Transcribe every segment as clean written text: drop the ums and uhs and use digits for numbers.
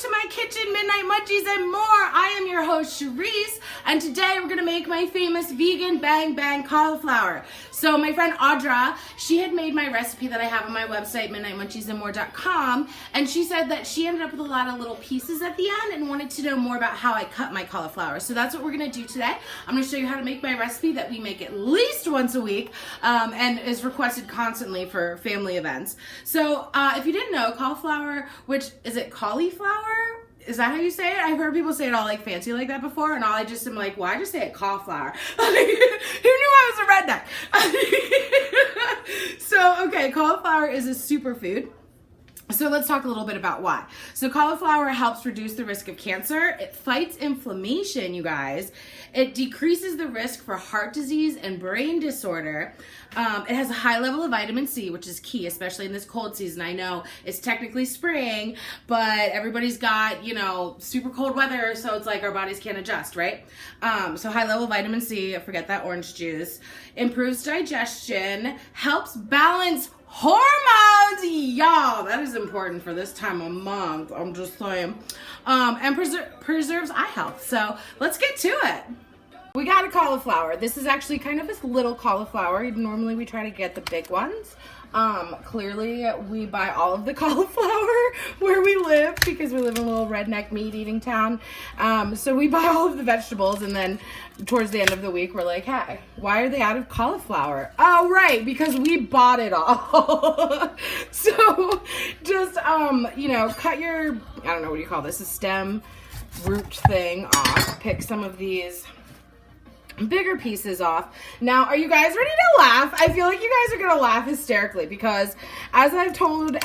to my kitchen, Midnight Munchies and more. I am your host, Cherise, and today we're gonna make my famous vegan bang bang cauliflower. So my friend Audra, she had made my recipe that I have on my website, midnightmunchiesandmore.com, and she said that she ended up with a lot of little pieces at the end and wanted to know more about how I cut my cauliflower. So that's what we're gonna do today. I'm gonna show you how to make my recipe that we make at least once a week and is requested constantly for family events. So if you didn't know, cauliflower, which is it cauliflower? Is that how you say it? I've heard people say it all like fancy like that before, and all I just am like, why just say it cauliflower? Who knew I was a redneck? So, okay, cauliflower is a superfood. So let's talk a little bit about why. So cauliflower helps reduce the risk of cancer. It fights inflammation, you guys. It decreases the risk for heart disease and brain disorder. It has a high level of vitamin C, which is key, especially in this cold season. I know it's technically spring, but everybody's got, you know, super cold weather, so it's like our bodies can't adjust, right? So high level vitamin C, forget that orange juice. Improves digestion, helps balance hormones, y'all. That is important for this time of month. I'm just saying. And preserves eye health. So let's get to it. We got a cauliflower. This is actually kind of this little cauliflower. Normally we try to get the big ones. Clearly we buy all of the cauliflower where we live because we live in a little redneck meat eating town. So we buy all of the vegetables, and then towards the end of the week we're like, hey, why are they out of cauliflower? Oh, right, because we bought it all. So just, you know, cut your, I don't know, what do you call this, a stem root thing off. Pick some of these bigger pieces off. Now, are you guys ready to laugh? I feel like you guys are gonna laugh hysterically because, as I've told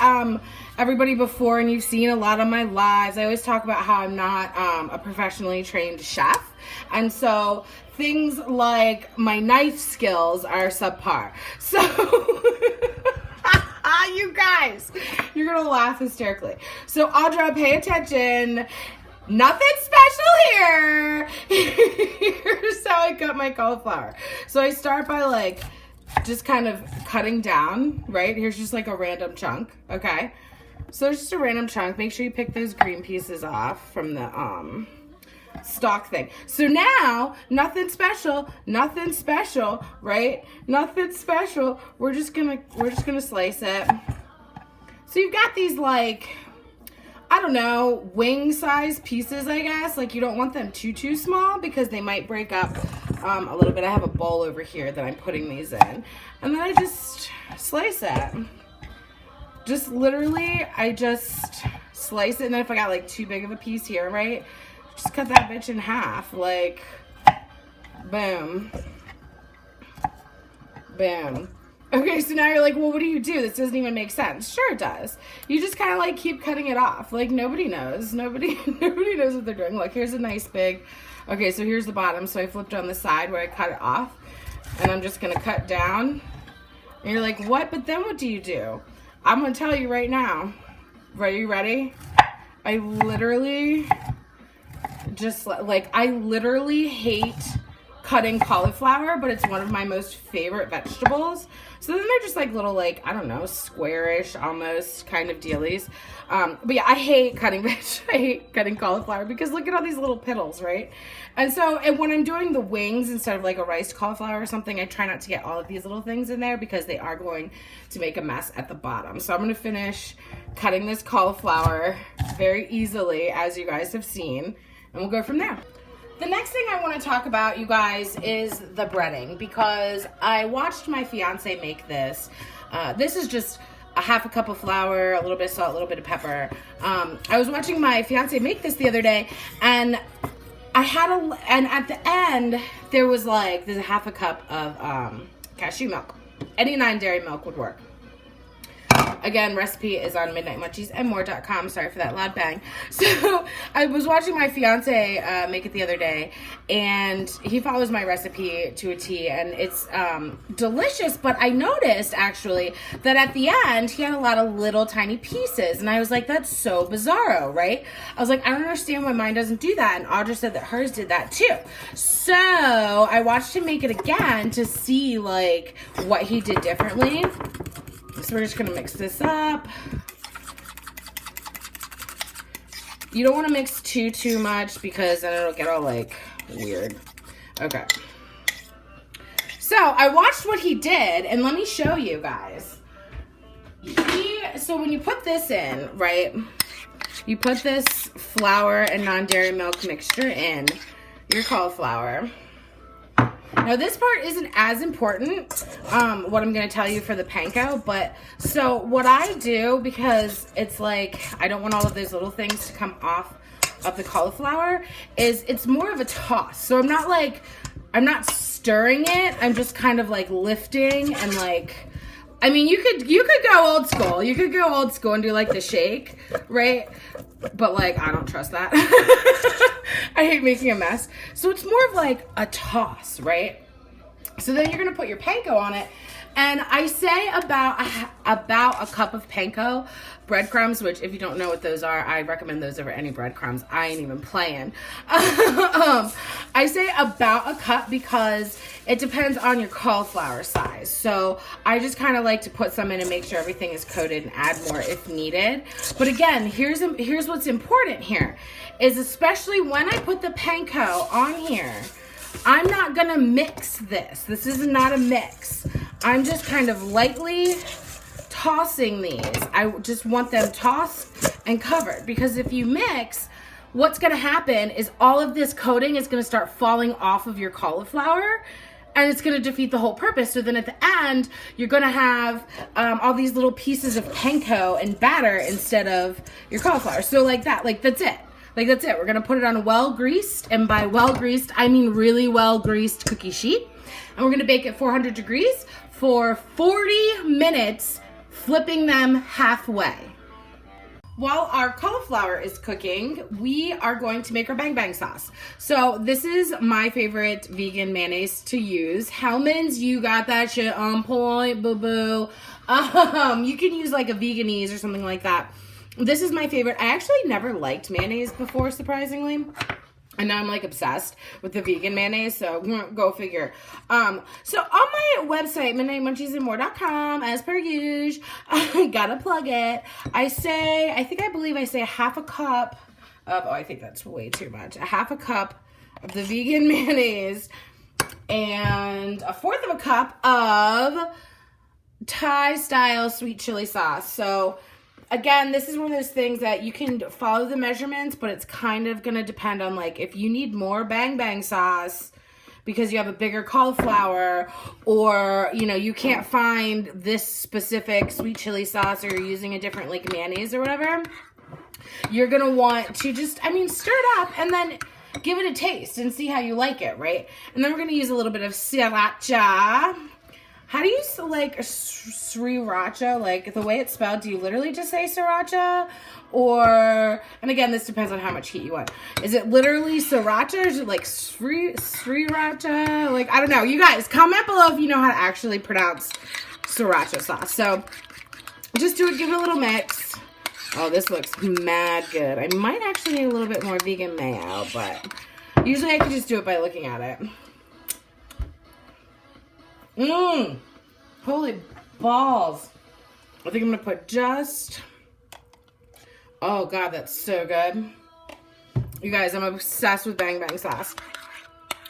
everybody before, and you've seen a lot of my lives, I always talk about how I'm not a professionally trained chef, and so things like my knife skills are subpar. So you guys, you're gonna laugh hysterically. So Audra, pay attention. Nothing special here. Here's how I cut my cauliflower. So I start by like just kind of cutting down, right? Here's just like a random chunk, okay? So there's just a random chunk. Make sure you pick those green pieces off from the stalk thing. So now, nothing special, right? Nothing special. We're just gonna slice it. So you've got these like, I don't know, wing size pieces, I guess. Like, you don't want them too small because they might break up a little bit. I have a bowl over here that I'm putting these in. And then I just slice it. Just literally, I just slice it. And then if I got like too big of a piece here, right? Just cut that bitch in half. Like, boom. Boom. Okay, so now you're like, well, what do you do? This doesn't even make sense. Sure it does. You just kind of like keep cutting it off. Like, nobody knows. Nobody knows what they're doing. Look, here's a nice big, okay, so here's the bottom. So I flipped on the side where I cut it off, and I'm just going to cut down. And you're like, what? But then what do you do? I'm going to tell you right now. Are you ready? I literally just, like, I literally hate cutting cauliflower, but it's one of my most favorite vegetables. So then they're just like little, like, I don't know, squarish almost kind of dealies. But yeah, I hate cutting I hate cutting cauliflower because look at all these little piddles, right? And so, and when I'm doing the wings instead of like a riced cauliflower or something, I try not to get all of these little things in there because they are going to make a mess at the bottom. So I'm going to finish cutting this cauliflower very easily, as you guys have seen, and we'll go from there. The next thing I want to talk about, you guys, is the breading, because I watched my fiance make this. This is just a half a cup of flour, a little bit of salt, a little bit of pepper. I was watching my fiance make this the other day, and and at the end, there was like, there's a half a cup of cashew milk. Any non-dairy milk would work. Again, recipe is on midnightmunchiesandmore.com. Sorry for that loud bang. So I was watching my fiance make it the other day, and he follows my recipe to a T, and it's delicious. But I noticed actually that at the end he had a lot of little tiny pieces, and I was like, that's so bizarro, right? I was like, I don't understand why mine doesn't do that. And Audra said that hers did that too. So I watched him make it again to see like what he did differently. So we're just gonna mix this up. You don't want to mix too much because then it'll get all like weird. Okay. So I watched what he did, and let me show you guys. So when you put this in, right, you put this flour and non-dairy milk mixture in your cauliflower. Now this part isn't as important, what I'm going to tell you for the panko, but so what I do, because it's like, I don't want all of those little things to come off of the cauliflower, is it's more of a toss. So I'm not stirring it, I'm just kind of like lifting and like, I mean, you could go old school. You could go old school and do like the shake, right? But like, I don't trust that. I hate making a mess. So it's more of like a toss, right? So then you're gonna put your panko on it. And I say about a cup of panko breadcrumbs, which if you don't know what those are, I recommend those over any breadcrumbs. I ain't even playing. I say about a cup because it depends on your cauliflower size. So I just kind of like to put some in and make sure everything is coated and add more if needed. But again, here's what's important here, is especially when I put the panko on here, I'm not gonna mix this. This is not a mix. I'm just kind of lightly tossing these. I just want them tossed and covered, because if you mix, what's gonna happen is all of this coating is gonna start falling off of your cauliflower, and it's gonna defeat the whole purpose. So then at the end, you're gonna have all these little pieces of panko and batter instead of your cauliflower. So like that, like that's it. Like that's it. We're gonna put it on a well-greased, and by well-greased, I mean really well-greased cookie sheet. And we're gonna bake at 400 degrees for 40 minutes, flipping them halfway. While our cauliflower is cooking, we are going to make our bang bang sauce. So this is my favorite vegan mayonnaise to use. Hellmann's, you got that shit on point, boo-boo. You can use like a Veganese or something like that. This is my favorite. I actually never liked mayonnaise before, surprisingly. And now I'm like obsessed with the vegan mayonnaise, so go figure. So on my website, midnightmunchiesandmore.com, as per usual, gotta plug it. I believe I say a half a cup of, I think that's way too much. A half a cup of the vegan mayonnaise and a fourth of a cup of Thai style sweet chili sauce. So again, this is one of those things that you can follow the measurements, but it's kind of going to depend on like if you need more bang bang sauce because you have a bigger cauliflower, or you know, you can't find this specific sweet chili sauce, or you're using a different like mayonnaise or whatever, you're going to want to just, stir it up and then give it a taste and see how you like it, right? And then we're going to use a little bit of sriracha. How do you like sriracha? Like the way it's spelled, do you literally just say sriracha? Or, and again, this depends on how much heat you want. Is it literally sriracha, or is it like sriracha? Like, I don't know. You guys, comment below if you know how to actually pronounce sriracha sauce. So just give it a little mix. Oh, this looks mad good. I might actually need a little bit more vegan mayo, but usually I can just do it by looking at it. Holy balls. I think I'm gonna put just, oh God, that's so good. You guys, I'm obsessed with bang bang sauce.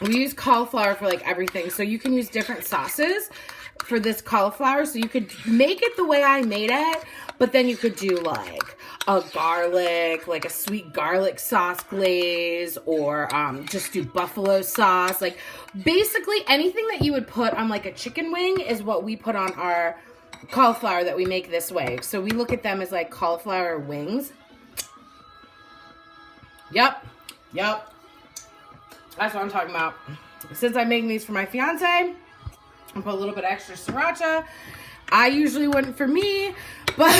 We use cauliflower for like everything, so you can use different sauces for this cauliflower. So you could make it the way I made it, but then you could do like a garlic, like a sweet garlic sauce glaze, or just do buffalo sauce. Like basically anything that you would put on like a chicken wing is what we put on our cauliflower that we make this way. So we look at them as like cauliflower wings. Yep. That's what I'm talking about. Since I'm making these for my fiance, I put a little bit extra sriracha. I usually wouldn't for me, but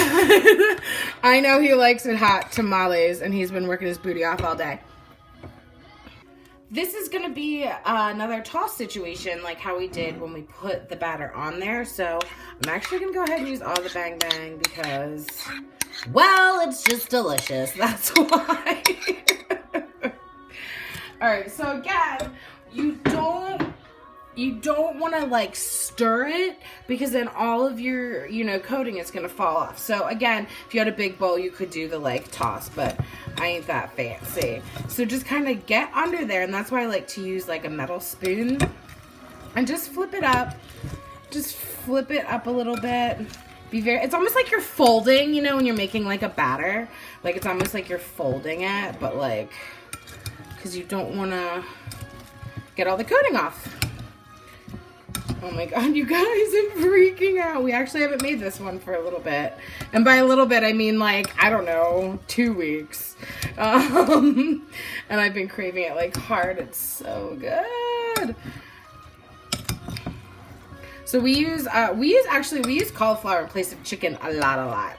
I know he likes it hot tamales, and he's been working his booty off all day. This is going to be another toss situation like how we did when we put the batter on there. So I'm actually going to go ahead and use all the bang bang because, well, it's just delicious. That's why. All right, so again, you you don't want to like stir it because then all of your, you know, coating is going to fall off. So again, if you had a big bowl, you could do the like toss, but I ain't that fancy. So just kind of get under there, and that's why I like to use like a metal spoon and just flip it up. Just flip it up a little bit. It's almost like you're folding, you know, when you're making like a batter. Like it's almost like you're folding it, but like, because you don't want to get all the coating off. Oh my God, you guys, I'm freaking out. We actually haven't made this one for a little bit. And by a little bit, I mean like, I don't know, 2 weeks. And I've been craving it like hard. It's so good. So we use cauliflower in place of chicken a lot.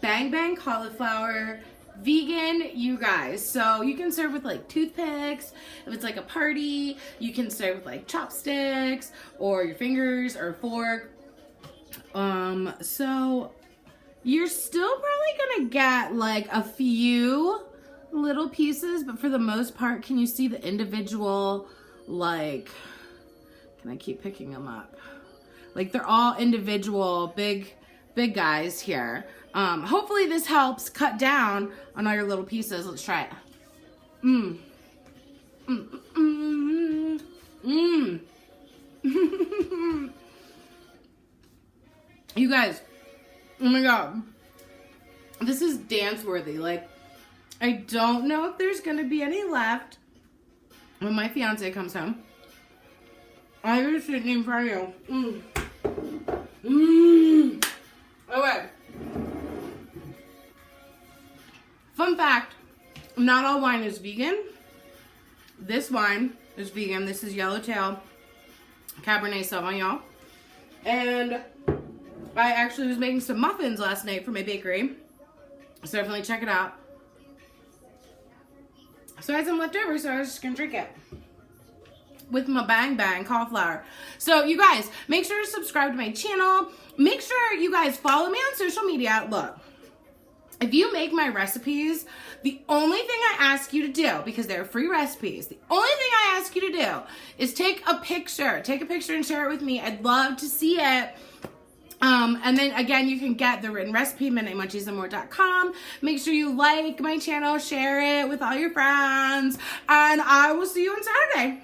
Bang Bang cauliflower, vegan, you guys. So you can serve with like toothpicks. If it's like a party, you can serve with like chopsticks or your fingers or a fork. So you're still probably gonna get like a few little pieces, but for the most part, can you see the individual, like, can I keep picking them up? Like they're all individual big guys here. Hopefully this helps cut down on all your little pieces. Let's try it. You guys, oh my God, this is dance worthy. Like, I don't know if there's gonna be any left when my fiance comes home. I was sitting in front of you. Okay. Fun fact, not all wine is vegan. This wine is vegan. This is Yellowtail Cabernet Sauvignon. And I actually was making some muffins last night for my bakery. So definitely check it out. So I had some left over, so I was just gonna drink it with my Bang Bang cauliflower. So you guys, make sure to subscribe to my channel. Make sure you guys follow me on social media. Look, if you make my recipes, the only thing I ask you to do, because they're free recipes, the only thing I ask you to do is take a picture. Take a picture and share it with me. I'd love to see it. And then again, you can get the written recipe, midnightmunchiesandmore.com. Make sure you like my channel, share it with all your friends, and I will see you on Saturday.